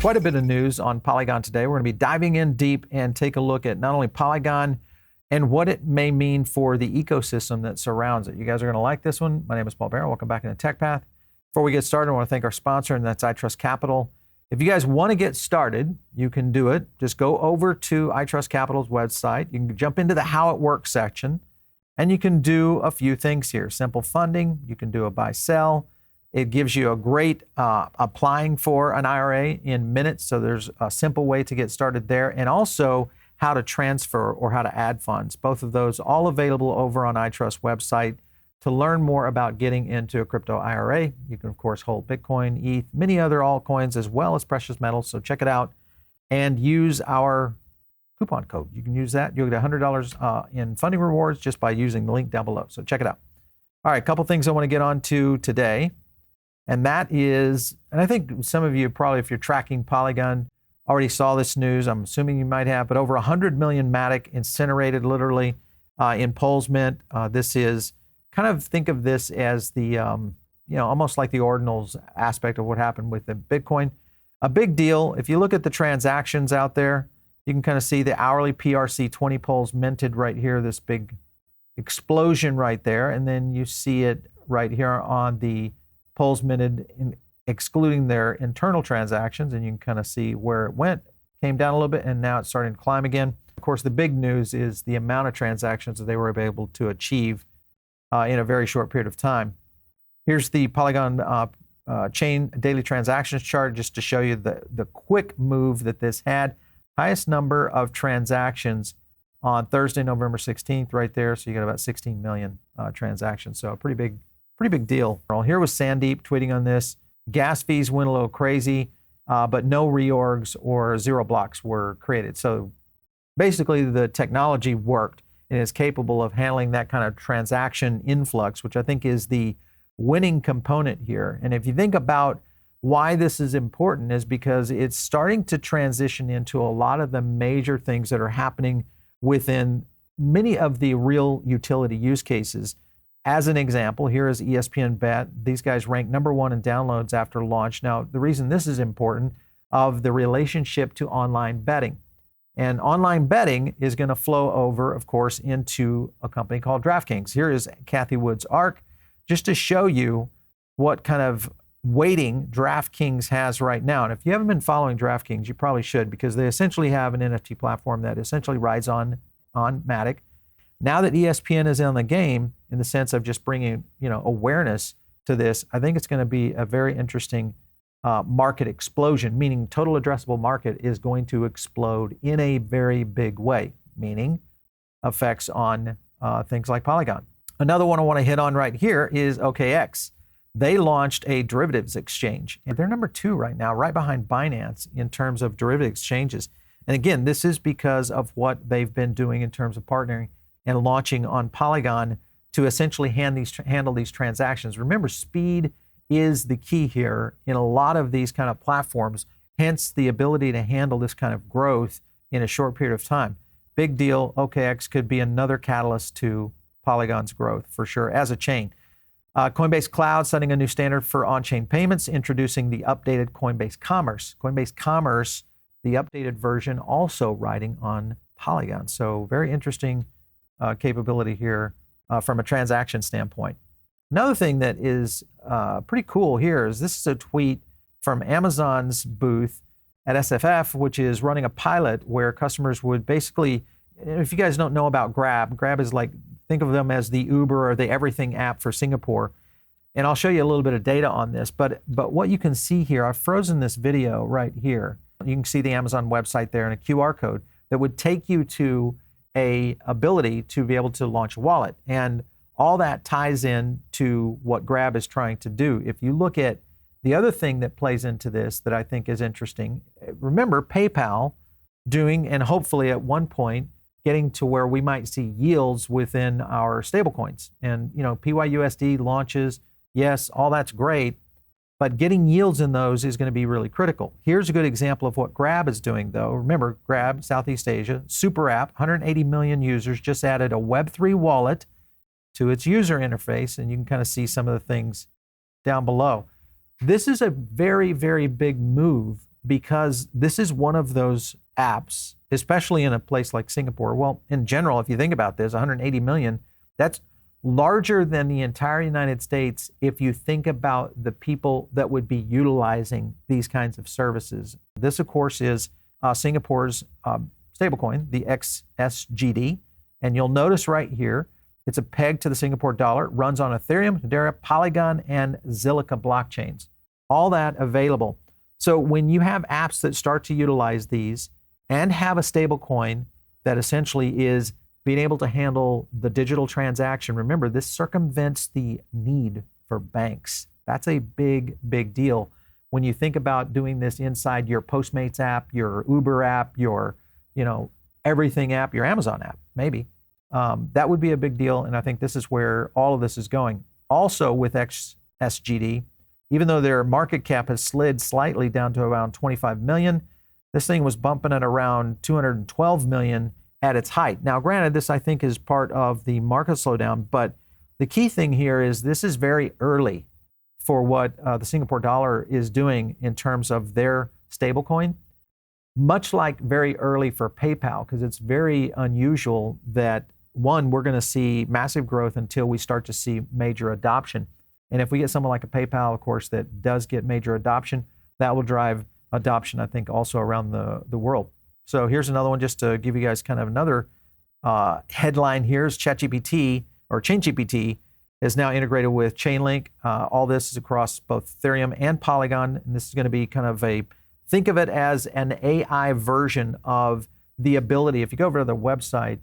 Quite a bit of news on Polygon today. We're going to be diving in deep and take a look at not only Polygon and what it may mean for the ecosystem that surrounds it. You guys are going to like this one. My name is Paul Barron. Welcome back into Tech Path. Before we get started, I want to thank our sponsor, and that's iTrust Capital. If you guys want to get started, you can do it. Just go over to iTrust Capital's website. You can jump into the How It Works section, and you can do a few things here. Simple funding. You can do a buy-sell. It gives you a great applying for an IRA in minutes. So there's a simple way to get started there, and also how to transfer or how to add funds. Both of those all available over on iTrust website. To learn more about getting into a crypto IRA, you can of course hold Bitcoin, ETH, many other altcoins, as well as precious metals. So check it out and use our coupon code. You can use that. You'll get $100 in funding rewards just by using the link down below. So check it out. All right, a couple things I want to get on to today. And that is, and I think some of you probably, if you're tracking Polygon, already saw this news. I'm assuming you might have, but over 100 million MATIC incinerated literally in POL's mint. This is kind of, think of this as the, almost like the Ordinals aspect of what happened with the Bitcoin. A big deal. If you look at the transactions out there, you can kind of see the hourly PRC 20 POLs minted right here, this big explosion right there. And then you see it right here on the POLs minted, excluding their internal transactions, and you can kind of see where it went, came down a little bit, and now it's starting to climb again. Of course, the big news is the amount of transactions that they were able to achieve in a very short period of time. Here's the Polygon chain daily transactions chart, just to show you the quick move that this had. Highest number of transactions on Thursday, November 16th, right there. So you got about 16 million transactions. So a pretty big deal. Here was Sandeep tweeting on this. Gas fees went a little crazy, but no reorgs or zero blocks were created. So basically the technology worked and is capable of handling that kind of transaction influx, which I think is the winning component here. And if you think about why this is important, is because it's starting to transition into a lot of the major things that are happening within many of the real utility use cases. As an example, here is ESPN Bet. These guys rank #1 in downloads after launch. Now, the reason this is important of the relationship to online betting. And online betting is going to flow over, of course, into a company called DraftKings. Here is Kathy Wood's ARC, just to show you what kind of weighting DraftKings has right now. And if you haven't been following DraftKings, you probably should, because they essentially have an NFT platform that essentially rides on MATIC. Now that ESPN is in the game, in the sense of just bringing, awareness to this, I think it's going to be a very interesting market explosion, meaning total addressable market is going to explode in a very big way, meaning effects on things like Polygon. Another one I want to hit on right here is OKX. They launched a derivatives exchange, and they're #2 right now, right behind Binance in terms of derivative exchanges. And again, this is because of what they've been doing in terms of partnering and launching on Polygon to essentially handle these transactions. Remember, speed is the key here in a lot of these kind of platforms, hence the ability to handle this kind of growth in a short period of time. Big deal. OKX could be another catalyst to Polygon's growth for sure as a chain. Coinbase Cloud setting a new standard for on-chain payments, introducing the updated Coinbase Commerce. Coinbase Commerce, the updated version, also riding on Polygon. So very interesting capability here from a transaction standpoint. Another thing that is pretty cool here is this is a tweet from Amazon's booth at SFF, which is running a pilot where customers would basically, if you guys don't know about Grab is like, think of them as the Uber or the everything app for Singapore. And I'll show you a little bit of data on this, but what you can see here, I've frozen this video right here. You can see the Amazon website there and a QR code that would take you to a ability to be able to launch a wallet. And all that ties in to what Grab is trying to do. If you look at the other thing that plays into this that I think is interesting, remember PayPal doing, and hopefully at one point, getting to where we might see yields within our stablecoins. And, PYUSD launches, yes, all that's great, but getting yields in those is going to be really critical. Here's a good example of what Grab is doing, though. Remember, Grab, Southeast Asia, super app, 180 million users, just added a Web3 wallet to its user interface, and you can kind of see some of the things down below. This is a very, very big move because this is one of those apps, especially in a place like Singapore. Well, in general, if you think about this, 180 million, that's larger than the entire United States if you think about the people that would be utilizing these kinds of services. This, of course, is Singapore's stablecoin, the XSGD. And you'll notice right here, it's a peg to the Singapore dollar. It runs on Ethereum, Hedera, Polygon, and Zilliqa blockchains. All that available. So when you have apps that start to utilize these and have a stablecoin that essentially is being able to handle the digital transaction, remember, this circumvents the need for banks. That's a big, big deal. When you think about doing this inside your Postmates app, your Uber app, your, everything app, your Amazon app, maybe, that would be a big deal. And I think this is where all of this is going. Also with XSGD, even though their market cap has slid slightly down to around 25 million, this thing was bumping at around 212 million at its height. Now, granted, this I think is part of the market slowdown, but the key thing here is this is very early for what the Singapore dollar is doing in terms of their stablecoin, much like very early for PayPal, because it's very unusual that, one, we're going to see massive growth until we start to see major adoption. And if we get someone like a PayPal, of course, that does get major adoption, that will drive adoption, I think, also around the world. So here's another one just to give you guys kind of another headline. Here's ChatGPT, or ChainGPT, is now integrated with Chainlink. All this is across both Ethereum and Polygon. And this is going to be kind of think of it as an AI version of the ability, if you go over to the website,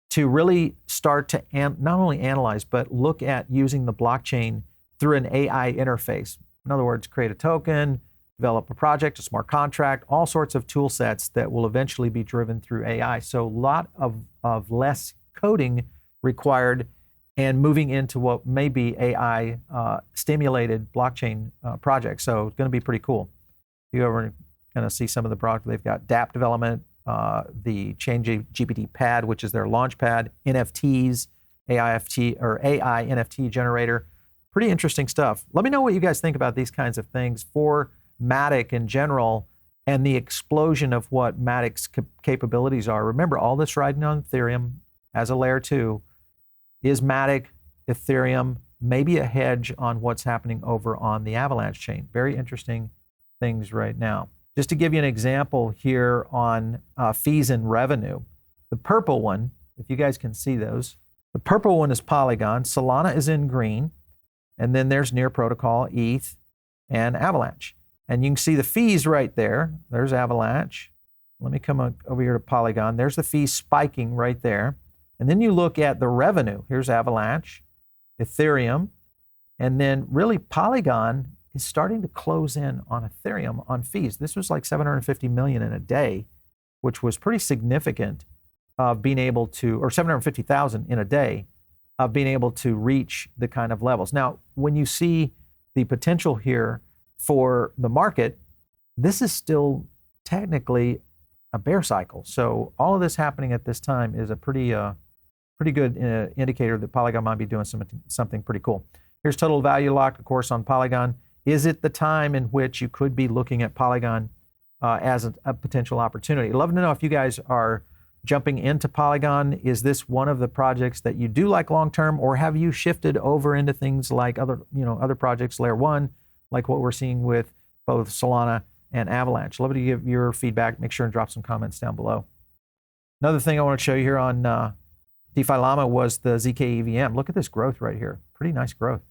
to really start to not only analyze, but look at using the blockchain through an AI interface. In other words, create a token, develop a project, a smart contract, all sorts of tool sets that will eventually be driven through AI. So a lot of less coding required and moving into what may be AI stimulated blockchain projects. So it's going to be pretty cool. You go over and kind of see some of the product. They've got dApp development, the ChainGPT pad, which is their launch pad, NFTs, AI NFT generator. Pretty interesting stuff. Let me know what you guys think about these kinds of things for MATIC in general and the explosion of what MATIC's capabilities are. Remember, all this riding on Ethereum as a layer 2 is MATIC, Ethereum, maybe a hedge on what's happening over on the Avalanche chain. Very interesting things right now. Just to give you an example here on fees and revenue, the purple one, if you guys can see those, the purple one is Polygon, Solana is in green, and then there's Near Protocol, ETH, and Avalanche. And you can see the fees right there. There's Avalanche. Let me come over here to Polygon. There's the fees spiking right there. And then you look at the revenue. Here's Avalanche, Ethereum, and then really Polygon is starting to close in on Ethereum on fees. This was like 750 million in a day, which was pretty significant of being able to, or 750,000 in a day of being able to reach the kind of levels. Now, when you see the potential here for the market, this is still technically a bear cycle. So all of this happening at this time is a pretty good indicator that Polygon might be doing something pretty cool. Here's total value locked, of course, on Polygon. Is it the time in which you could be looking at Polygon as a potential opportunity? I'd love to know if you guys are jumping into Polygon. Is this one of the projects that you do like long-term, or have you shifted over into things like other projects, Layer 1, like what we're seeing with both Solana and Avalanche? Love to give your feedback. Make sure and drop some comments down below. Another thing I want to show you here on DeFi Llama was the zkEVM. Look at this growth right here. Pretty nice growth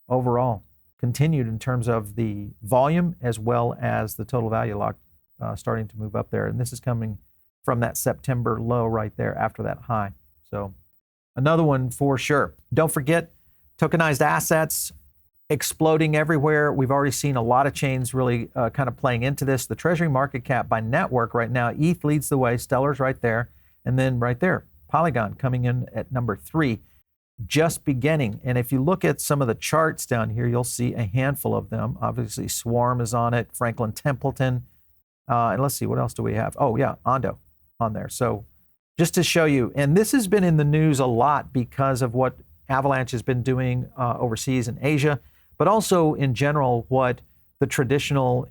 overall. Continued in terms of the volume as well as the total value lock starting to move up there. And this is coming from that September low right there after that high. So another one for sure. Don't forget, tokenized assets exploding everywhere. We've already seen a lot of chains really kind of playing into this. The treasury market cap by network right now, ETH leads the way, Stellar's right there. And then right there, Polygon coming in at number 3, just beginning. And if you look at some of the charts down here, you'll see a handful of them. Obviously, Swarm is on it, Franklin Templeton. And let's see, what else do we have? Oh, yeah, Ondo on there. So just to show you, and this has been in the news a lot because of what Avalanche has been doing overseas in Asia, but also in general what the traditional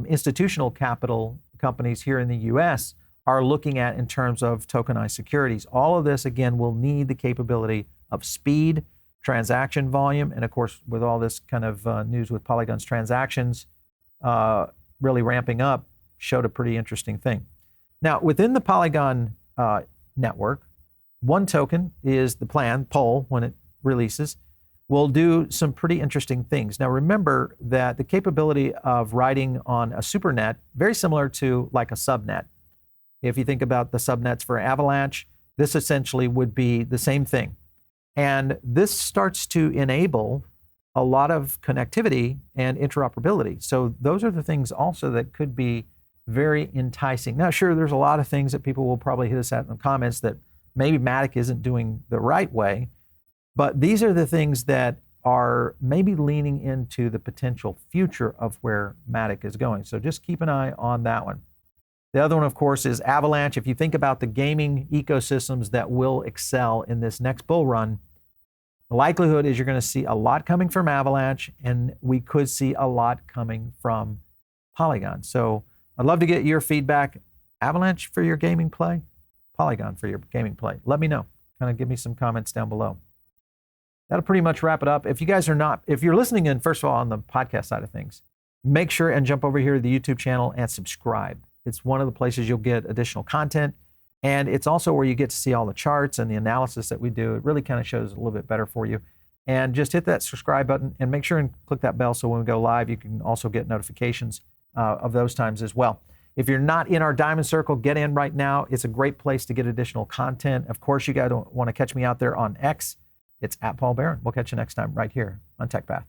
institutional capital companies here in the US are looking at in terms of tokenized securities. All of this, again, will need the capability of speed, transaction volume, and of course, with all this kind of news with Polygon's transactions really ramping up, showed a pretty interesting thing. Now, within the Polygon network, one token is the plan, POL, when it releases, will do some pretty interesting things. Now, remember that the capability of writing on a supernet, very similar to like a subnet. If you think about the subnets for Avalanche, this essentially would be the same thing. And this starts to enable a lot of connectivity and interoperability. So those are the things also that could be very enticing. Now, sure, there's a lot of things that people will probably hit us at in the comments that maybe MATIC isn't doing the right way, but these are the things that are maybe leaning into the potential future of where MATIC is going. So just keep an eye on that one. The other one, of course, is Avalanche. If you think about the gaming ecosystems that will excel in this next bull run, the likelihood is you're going to see a lot coming from Avalanche, and we could see a lot coming from Polygon. So I'd love to get your feedback. Avalanche for your gaming play, Polygon for your gaming play. Let me know. Kind of give me some comments down below. That'll pretty much wrap it up. If you guys are not, if you're listening in, first of all, on the podcast side of things, make sure and jump over here to the YouTube channel and subscribe. It's one of the places you'll get additional content. And it's also where you get to see all the charts and the analysis that we do. It really kind of shows a little bit better for you. And just hit that subscribe button and make sure and click that bell so when we go live, you can also get notifications of those times as well. If you're not in our Diamond Circle, get in right now. It's a great place to get additional content. Of course, you guys want to catch me out there on X. It's @PaulBaron. We'll catch you next time right here on TechPath.